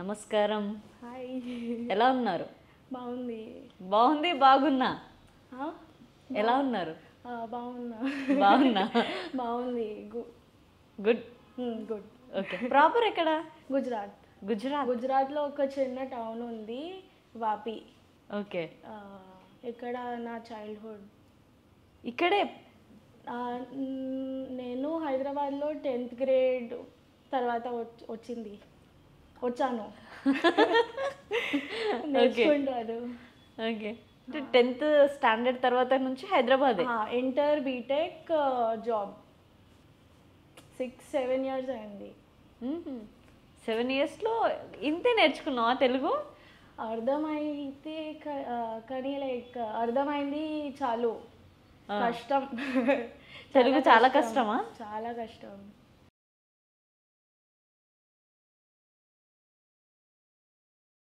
నమస్కారం. హాయ్. ఎలా ఉన్నారు? బాగుంది. బాగుంది, బాగున్నా. ఆ? ఎలా ఉన్నారు? బాగున్నా. బాగున్నా. బాగుంది. గుడ్. గుడ్. ఓకే. ప్రాపర్ ఎక్కడ? గుజరాత్. గుజరాత్లో ఒక చిన్న టౌన్ ఉంది, వాపి. ఓకే. ఇక్కడ నా చైల్డ్హుడ్. ఇక్కడే. నేను హైదరాబాద్లో 10th గ్రేడ్ తర్వాత వచ్చాను. నేర్చుకుంటాను. ఓకే. 10th స్టాండర్డ్ తర్వాత నుంచి Hyderabad. Inter, BTech, job 6-7 years అయింది. 7 yearsలో ఇంతే నేర్చుకున్నావా తెలుగు? అర్థమైతే కానీ లైక్ అర్థమైంది చాలు. కష్టం. తెలుగు చాలా కష్టమా? చాలా కష్టం.